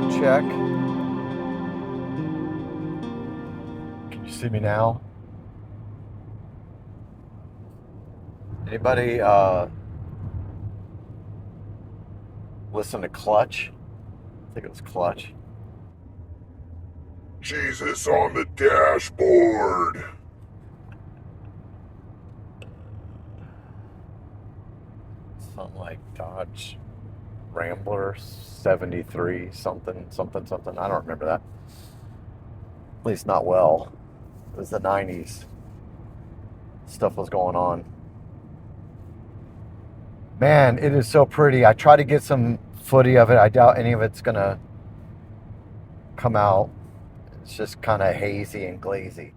Sound check. Can you see me now? Anybody listen to Clutch? I think it was Clutch. Jesus on the dashboard. Something like Dodge Rambler 73 something. I don't remember that. At least not well. It was the 90s. Stuff was going on. Man, it is so pretty. I try to get some footage of it. I doubt any of it's gonna come out. It's just kind of hazy and glazy.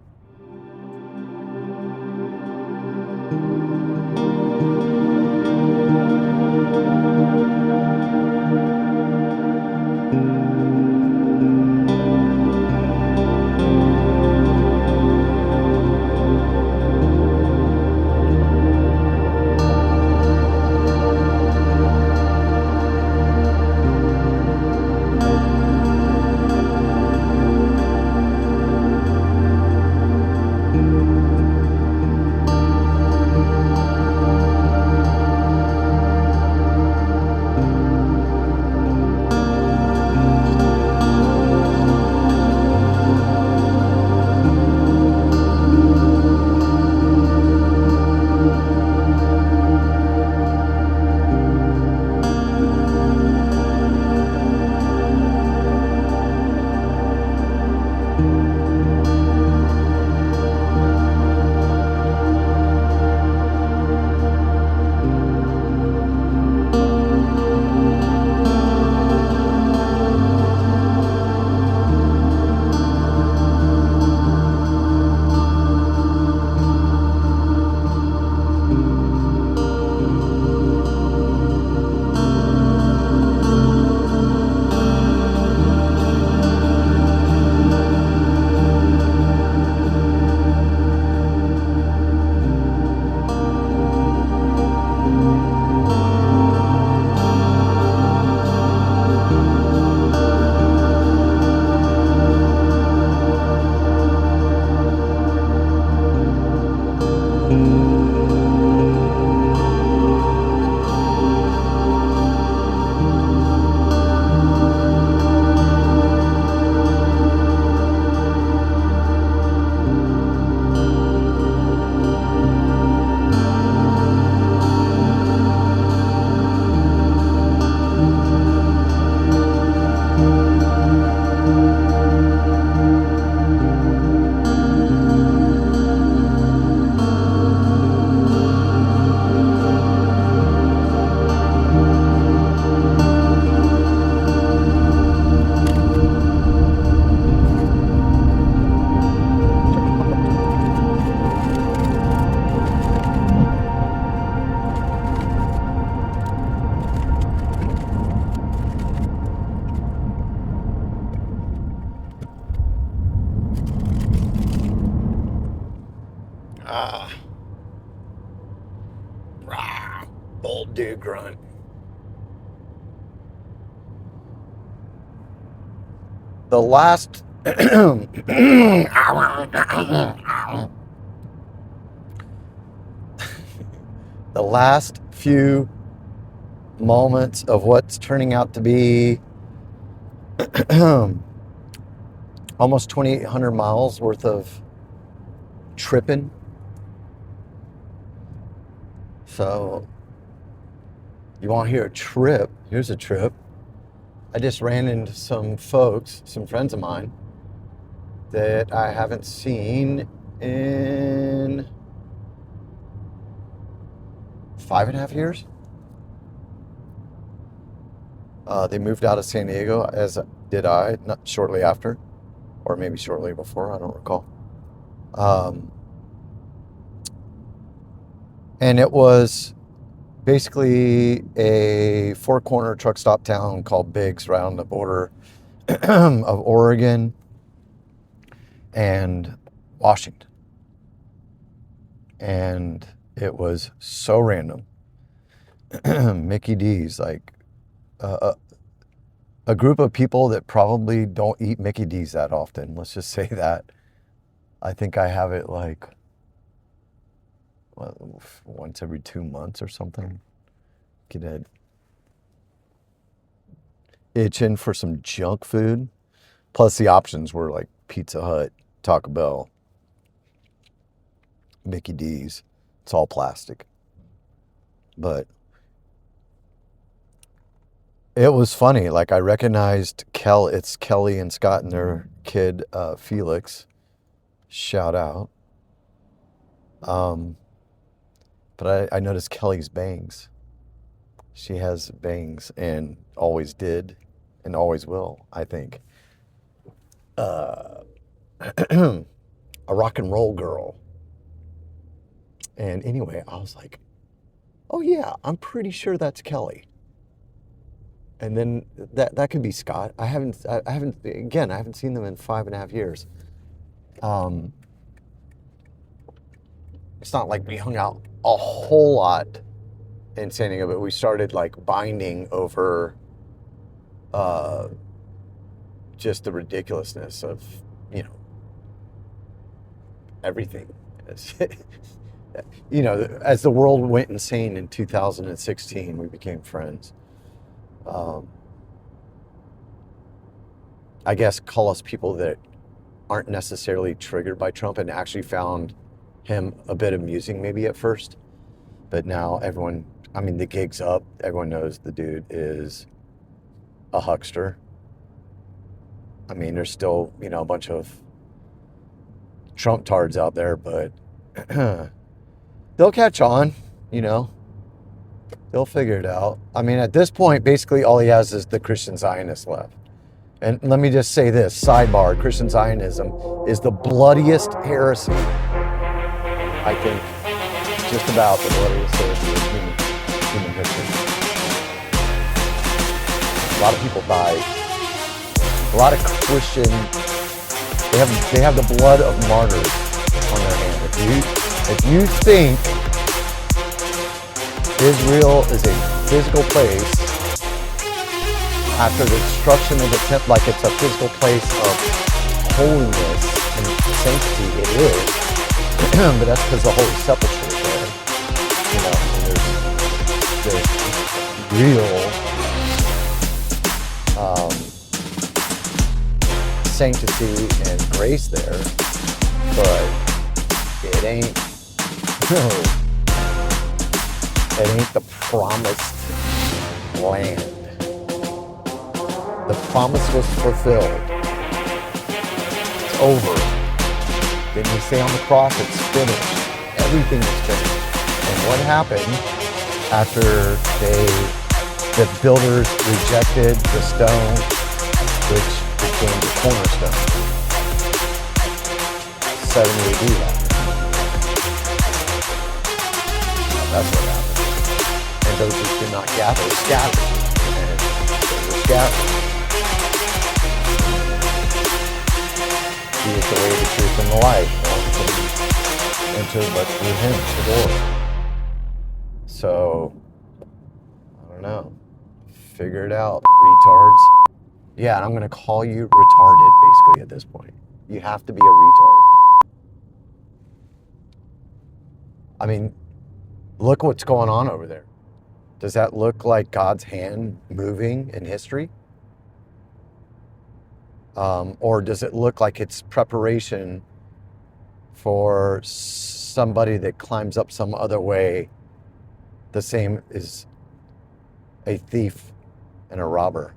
Old dude grunt. The last the last few moments of what's turning out to be almost 2,800 miles worth of tripping. So you want to hear a trip? Here's a trip. I just ran into some folks, some friends of mine, that I haven't seen in 5.5 years. They moved out of San Diego, as did I, not shortly after, or maybe shortly before, I don't recall. And it was basically a four-corner truck stop town called Biggs, right on the border of Oregon and Washington. And it was so random. Mickey D's, like, a group of people that probably don't eat Mickey D's that often. Let's just say that. I think I have it like once every 2 months or something. Get it itching for some junk food. Plus the options were like Pizza Hut, Taco Bell, Mickey D's. It's all plastic. But it was funny. Like I recognized it's Kelly and Scott and their kid, Felix. Shout out. But I noticed Kelly's bangs. She has bangs and always did and always will, I think. A rock and roll girl. And anyway, I was like, oh yeah, I'm pretty sure that's Kelly. And then that could be Scott. I haven't seen them in 5.5 years. It's not like we hung out a whole lot in San Diego, but we started like binding over just the ridiculousness of, everything. As the world went insane in 2016, we became friends. I guess call us people that aren't necessarily triggered by Trump and actually found him a bit amusing maybe at first. But now the gig's up. Everyone knows the dude is a huckster. There's still, a bunch of Trump tards out there, but they'll catch on, They'll figure it out. At this point, basically all he has is the Christian Zionist left. And let me just say this, sidebar, Christian Zionism is the bloodiest heresy, I think, just about the bloodiest heresy of human history. A lot of people died. A lot of Christian, they have the blood of martyrs on their hand. If you think Israel is a physical place after the destruction of the temple, like it's a physical place of holiness and sanctity, it is. But that's because the Holy Sepulchre is there. And there's real sanctity and grace there, but it ain't the promised land. The promise was fulfilled. It's over. Didn't he say on the cross, it's finished. Everything is finished. And what happened after the builders rejected the stone, which became the cornerstone? 70 AD happened. That's what happened. And those who did not gather scattered. And they were scattered. He is the way, the truth, and the life. No one can enter but through him, the door. So, I don't know. Figure it out, retards. Yeah, and I'm going to call you retarded, basically, at this point. You have to be a retard. Look what's going on over there. Does that look like God's hand moving in history? Or does it look like it's preparation for somebody that climbs up some other way, the same as a thief and a robber?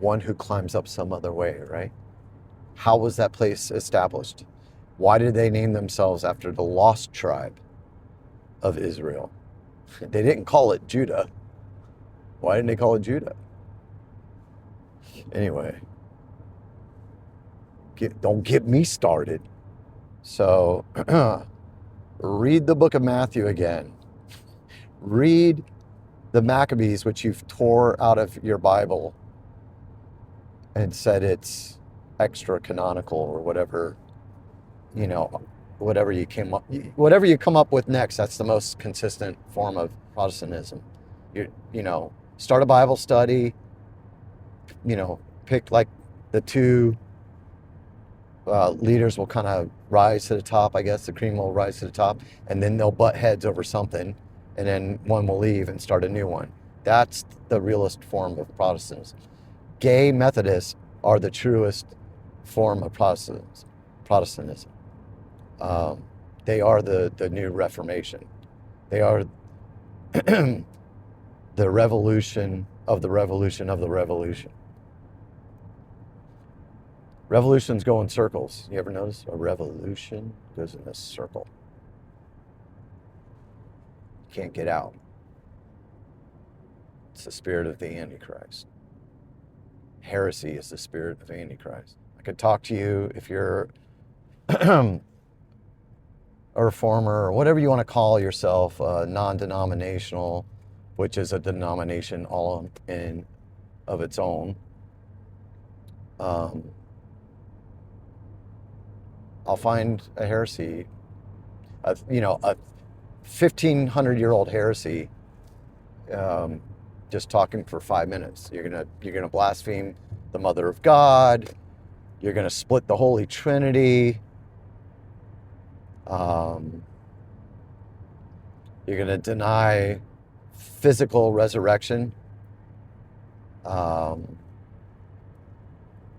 One who climbs up some other way, right? How was that place established? Why did they name themselves after the lost tribe of Israel? They didn't call it Judah. Why didn't they call it Judah? Anyway, don't get me started. So, read the book of Matthew again. Read the Maccabees, which you've tore out of your Bible and said it's extra canonical or whatever, whatever you come up with next. That's the most consistent form of Protestantism. Start a Bible study, pick like the two leaders will kind of rise to the top, I guess. The cream will rise to the top, and then they'll butt heads over something, and then one will leave and start a new one. That's the realist form of Protestantism. Gay Methodists are the truest form of Protestantism. They are the new Reformation. They are the revolution of the revolution of the revolution. Revolutions go in circles. You ever notice a revolution goes in a circle? You can't get out. It's the spirit of the Antichrist. Heresy is the spirit of Antichrist. I could talk to you if you're a reformer or whatever you want to call yourself, non-denominational, which is a denomination all in of its own. I'll find a heresy, a 1,500-year-old heresy, just talking for 5 minutes. You're gonna blaspheme the Mother of God. You're gonna split the Holy Trinity. You're gonna deny physical resurrection.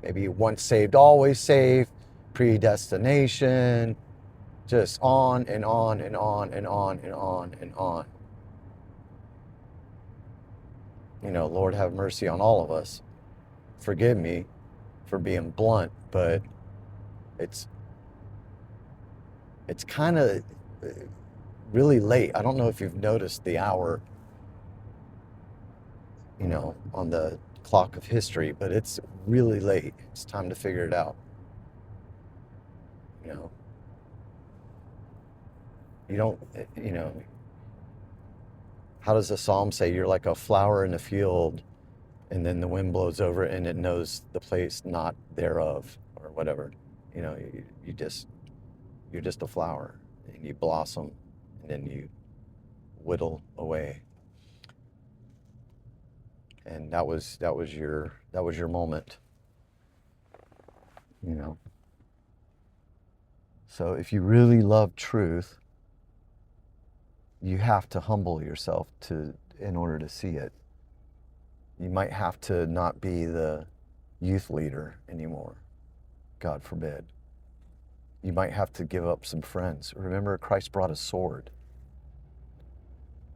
Maybe once saved, always saved. Predestination, just on and on and on and on and on and on. Lord have mercy on all of us. Forgive me for being blunt, but it's kind of really late. I don't know if you've noticed the hour, on the clock of history, but it's really late. It's time to figure it out. You don't, how does the psalm say? You're like a flower in the field, and then the wind blows over it and it knows the place not thereof, or whatever. You're just a flower, and you blossom, and then you whittle away. And that was your moment. So if you really love truth, you have to humble yourself in order to see it. You might have to not be the youth leader anymore. God forbid. You might have to give up some friends. Remember, Christ brought a sword.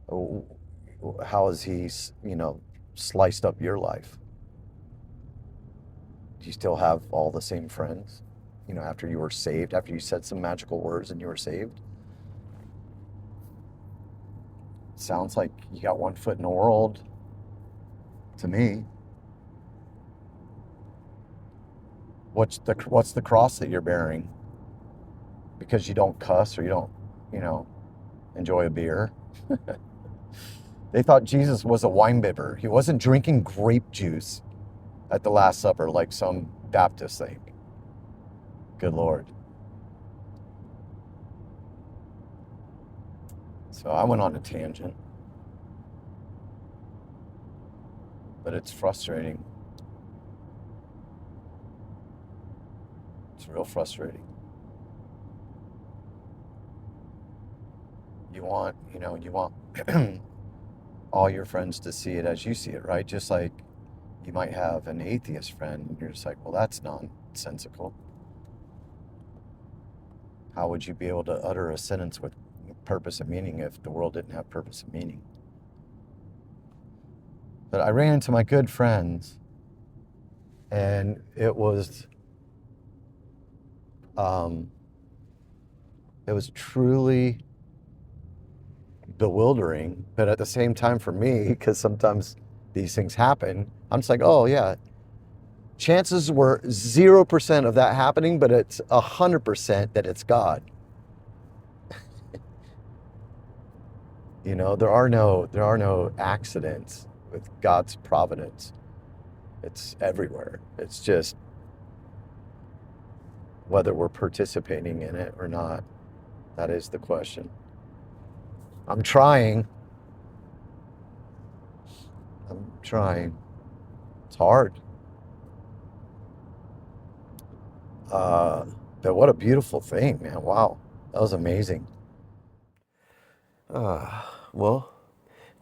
How has he, sliced up your life? Do you still have all the same friends? After you were saved, after you said some magical words and you were saved? Sounds like you got one foot in the world to me. What's the cross that you're bearing? Because you don't cuss or you don't, enjoy a beer. They thought Jesus was a wine bibber. He wasn't drinking grape juice at the Last Supper like some Baptists think. Good Lord. So I went on a tangent. But it's frustrating. It's real frustrating. You want all your friends to see it as you see it, right? Just like you might have an atheist friend and you're just like, well, that's nonsensical. How would you be able to utter a sentence with purpose and meaning if the world didn't have purpose and meaning? But I ran into my good friends, and it was truly bewildering, but at the same time for me, because sometimes these things happen, I'm just like, oh yeah, chances were 0% of that happening, but it's 100% that it's God. There are no accidents with God's providence. It's everywhere. It's just whether we're participating in it or not. That is the question. I'm trying. I'm trying. It's hard. Uh, but what a beautiful thing, man. Wow. That was amazing. Well,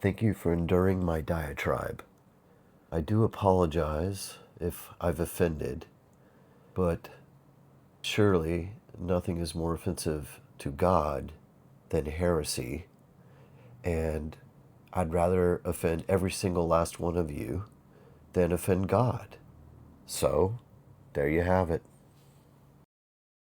thank you for enduring my diatribe. I do apologize if I've offended, but surely nothing is more offensive to God than heresy, and I'd rather offend every single last one of you than offend God. So, there you have it.